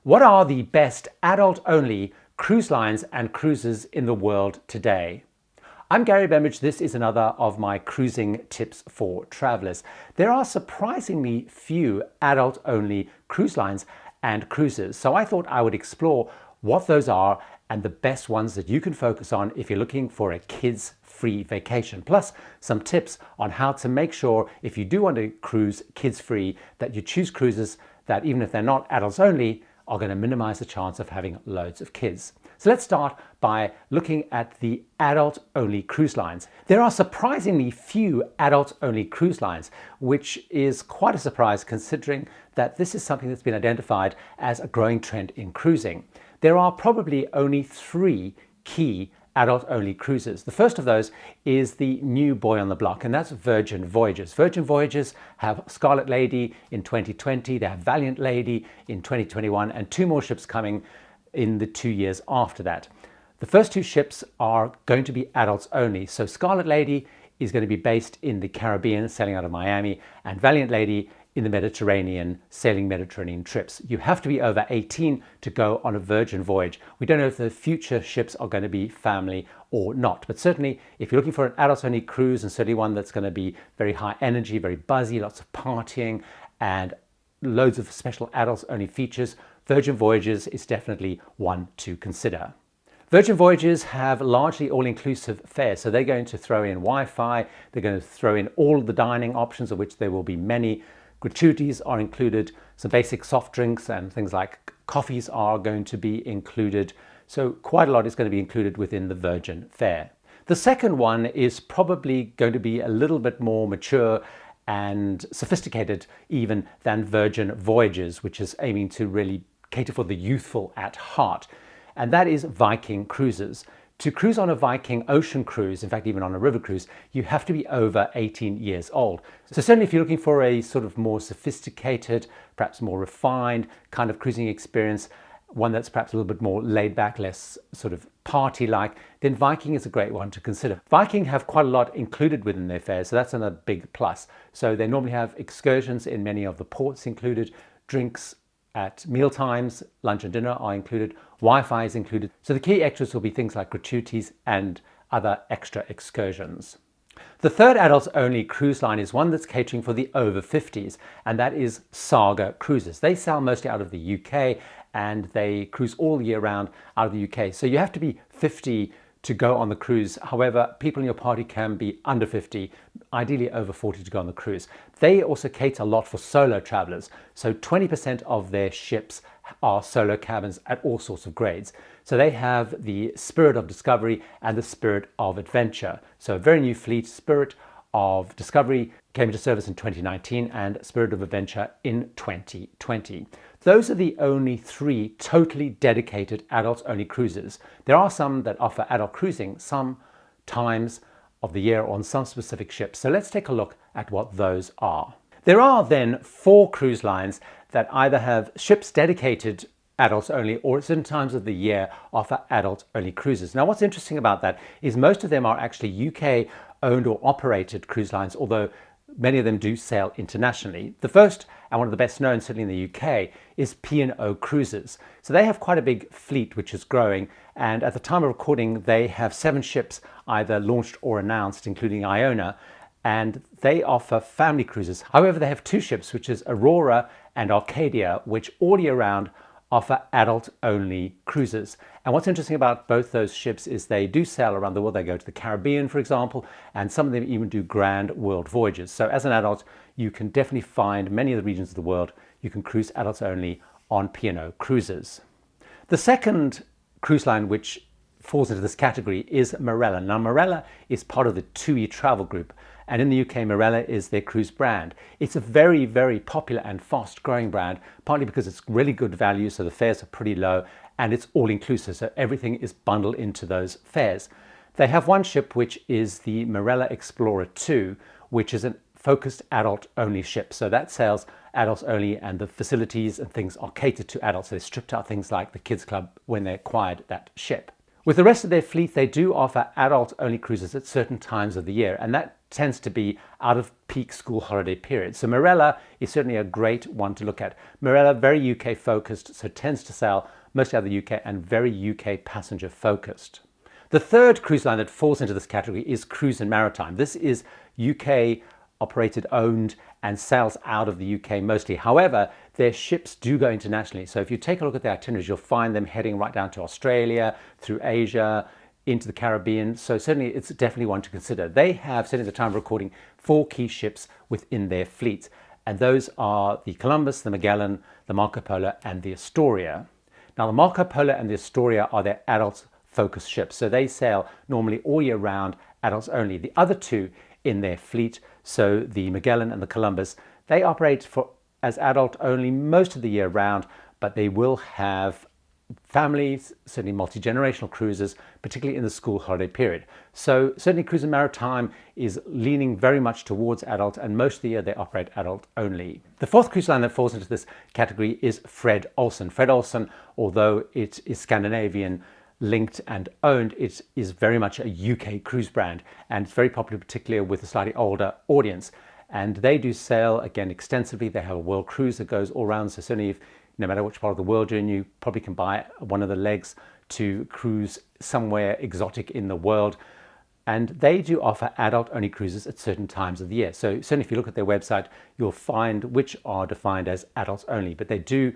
What are the best adult-only cruise lines and cruises in the world today? I'm Gary Bembridge. This is another of my cruising tips for travelers. There are surprisingly few adult-only cruise lines and cruises, so I thought I would explore what those are and the best ones that you can focus on if you're looking for a kids-free vacation, plus some tips on how to make sure if you do want to cruise kids-free that you choose cruises that, even if they're not adults only, are going to minimize the chance of having loads of kids. So let's start by looking at the adult-only cruise lines. There are surprisingly few adult-only cruise lines, which is quite a surprise considering that this is something that's been identified as a growing trend in cruising. There are probably only 3 key adult-only cruises. The first of those is the new boy on the block, and that's Virgin Voyages. Virgin Voyages have Scarlet Lady in 2020, they have Valiant Lady in 2021, and 2 more ships coming in the 2 years after that. The first 2 ships are going to be adults only. So Scarlet Lady is going to be based in the Caribbean, sailing out of Miami, and Valiant Lady in the Mediterranean, sailing Mediterranean trips. You have to be over 18 to go on a Virgin voyage. We don't know if the future ships are going to be family or not, but certainly if you're looking for an adults-only cruise, and certainly one that's going to be very high energy, very buzzy, lots of partying, and loads of special adults-only features, Virgin Voyages is definitely one to consider. Virgin Voyages have largely all-inclusive fares, so they're going to throw in Wi-Fi, they're going to throw in all the dining options, of which there will be many. Gratuities are included, some basic soft drinks and things like coffees are going to be included. So quite a lot is going to be included within the Virgin fare. The second one is probably going to be a little bit more mature and sophisticated even than Virgin Voyages, which is aiming to really cater for the youthful at heart. And that is Viking Cruises. To cruise on a Viking ocean cruise, in fact even on a river cruise, you have to be over 18 years old. So certainly if you're looking for a sort of more sophisticated, perhaps more refined kind of cruising experience, one that's perhaps a little bit more laid back, less sort of party-like, then Viking is a great one to consider. Viking have quite a lot included within their fares, so that's a big plus. So they normally have excursions in many of the ports included, drinks at meal times, lunch and dinner are included, Wi-Fi is included. So the key extras will be things like gratuities and other extra excursions. The third adults-only cruise line is one that's catering for the over 50s, and that is Saga Cruises. They sail mostly out of the UK and they cruise all year round out of the UK. So you have to be 50 to go on the cruise. However, people in your party can be under 50, ideally over 40 to go on the cruise. They also cater a lot for solo travelers. So 20% of their ships are solo cabins at all sorts of grades. So they have the Spirit of Discovery and the Spirit of Adventure. So a very new fleet, Spirit of Discovery came into service in 2019 and Spirit of Adventure in 2020. Those are the only 3 totally dedicated adults-only cruises. There are some that offer adult cruising some times of the year on some specific ships. So let's take a look at what those are. There are then 4 cruise lines that either have ships dedicated adults only or at certain times of the year offer adult only cruises. Now what's interesting about that is most of them are actually UK owned or operated cruise lines, although many of them do sail internationally. The first and one of the best known, certainly in the UK, is P&O Cruises. So they have quite a big fleet which is growing, and at the time of recording they have 7 ships either launched or announced, including Iona, and they offer family cruises. However, they have 2 ships, which is Aurora and Arcadia, which all year round offer adult-only cruises. And what's interesting about both those ships is they do sail around the world. They go to the Caribbean, for example, and some of them even do grand world voyages. So as an adult, you can definitely find many of the regions of the world you can cruise adults only on P&O Cruises. The second cruise line which falls into this category is Marella. Now Marella is part of the TUI travel group, and in the UK Marella is their cruise brand. It's a very, very popular and fast growing brand, partly because it's really good value, so the fares are pretty low, and it's all inclusive, so everything is bundled into those fares. They have one ship which is the Marella Explorer 2, which is a focused adult only ship. So that sails adults only, and the facilities and things are catered to adults. So they stripped out things like the kids club when they acquired that ship. With the rest of their fleet, they do offer adult-only cruises at certain times of the year, and that tends to be out of peak school holiday periods. So Marella is certainly a great one to look at. Marella, very UK focused, so tends to sail mostly out of the UK and very UK passenger focused. The third cruise line that falls into this category is Cruise and Maritime. This is UK operated, owned, and sails out of the UK mostly. However, their ships do go internationally. So if you take a look at their itineraries, you'll find them heading right down to Australia, through Asia, into the Caribbean. So certainly it's definitely one to consider. They have, certainly at the time of recording, 4 key ships within their fleet. And those are the Columbus, the Magellan, the Marco Polo, and the Astoria. Now the Marco Polo and the Astoria are their adult focused ships. So they sail normally all year round, adults only. The other 2 in their fleet, so the Magellan and the Columbus, they operate as adult only most of the year round, but they will have families, certainly multi-generational cruises, particularly in the school holiday period. So certainly Cruise and Maritime is leaning very much towards adult, and most of the year they operate adult only. The fourth cruise line that falls into this category is Fred Olsen. Fred Olsen, although it is Scandinavian linked and owned, it is very much a UK cruise brand, and it's very popular particularly with a slightly older audience. And they do sail, again, extensively. They have a world cruise that goes all around, so certainly if, no matter which part of the world you're in, you probably can buy one of the legs to cruise somewhere exotic in the world. And they do offer adult-only cruises at certain times of the year. So certainly if you look at their website, you'll find which are defined as adults only, but they do,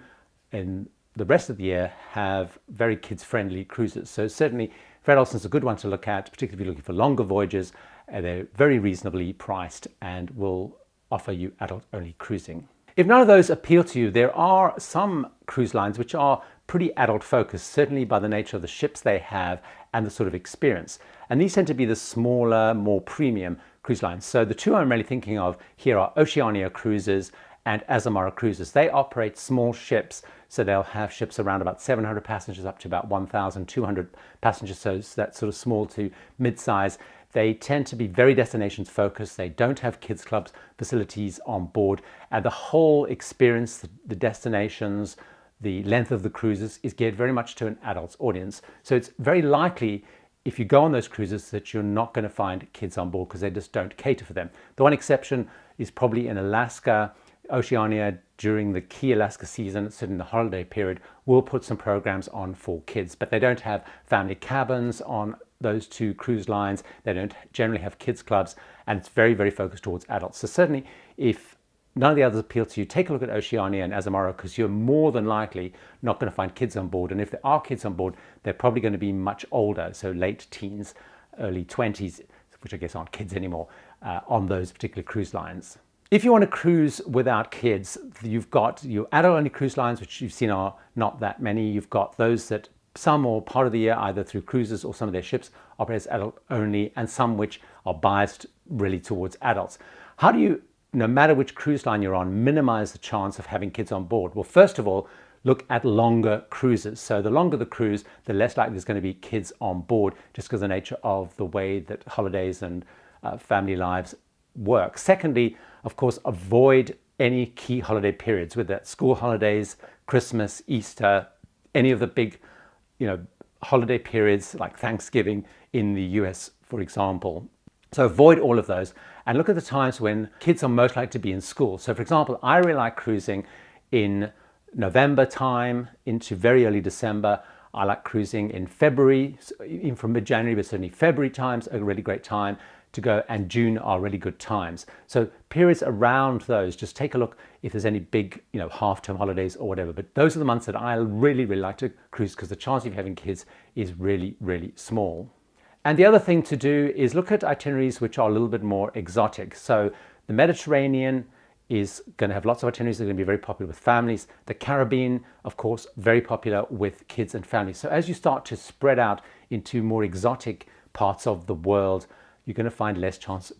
in the rest of the year, have very kids-friendly cruises. So certainly Fred Olsen's a good one to look at, particularly if you're looking for longer voyages. They're very reasonably priced and will offer you adult-only cruising. If none of those appeal to you, there are some cruise lines which are pretty adult-focused, certainly by the nature of the ships they have and the sort of experience. And these tend to be the smaller, more premium cruise lines. So the 2 I'm really thinking of here are Oceania Cruises and Azamara Cruises. They operate small ships, so they'll have ships around about 700 passengers up to about 1,200 passengers, so that's sort of small to mid-size. They tend to be very destinations focused. They don't have kids clubs facilities on board, and the whole experience, the destinations, the length of the cruises is geared very much to an adult's audience. So it's very likely if you go on those cruises that you're not going to find kids on board because they just don't cater for them. The one exception is probably in Alaska. Oceania, during the key Alaska season, certainly in the holiday period, will put some programs on for kids, but they don't have family cabins on those 2 cruise lines. They don't generally have kids clubs, and it's very, very focused towards adults. So certainly if none of the others appeal to you, take a look at Oceania and Azamara, because you're more than likely not going to find kids on board. And if there are kids on board, they're probably going to be much older, so late teens, early 20s, which I guess aren't kids anymore, on those particular cruise lines. If you want to cruise without kids, you've got your adult-only cruise lines, which you've seen are not that many. You've got those that some or part of the year, either through cruises or some of their ships, operate as adult-only, and some which are biased really towards adults. How do you, no matter which cruise line you're on, minimize the chance of having kids on board? Well, first of all, look at longer cruises. So the longer the cruise, the less likely there's going to be kids on board, just because of the nature of the way that holidays and family lives work. Secondly, of course, avoid any key holiday periods, whether that's school holidays, Christmas, Easter, any of the big, holiday periods like Thanksgiving in the US, for example. So avoid all of those and look at the times when kids are most likely to be in school. So for example, I really like cruising in November time into very early December. I like cruising in February, even from mid-January, but certainly February times are a really great time to go, and June are really good times. So periods around those, just take a look if there's any big, half-term holidays or whatever. But those are the months that I really, really like to cruise because the chance of having kids is really, really small. And the other thing to do is look at itineraries which are a little bit more exotic. So the Mediterranean is going to have lots of itineraries that are going to be very popular with families. The Caribbean, of course, very popular with kids and families. So as you start to spread out into more exotic parts of the world, you're going to find less chance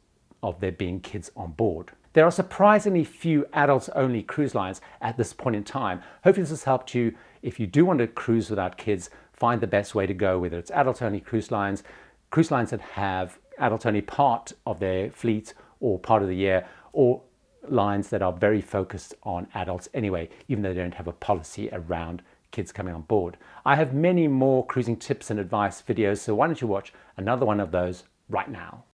of there being kids on board. There are surprisingly few adults-only cruise lines at this point in time. Hopefully this has helped you. If you do want to cruise without kids, find the best way to go, whether it's adult-only cruise lines that have adult-only part of their fleet or part of the year, or lines that are very focused on adults anyway, even though they don't have a policy around kids coming on board. I have many more cruising tips and advice videos, so why don't you watch another one of those right now.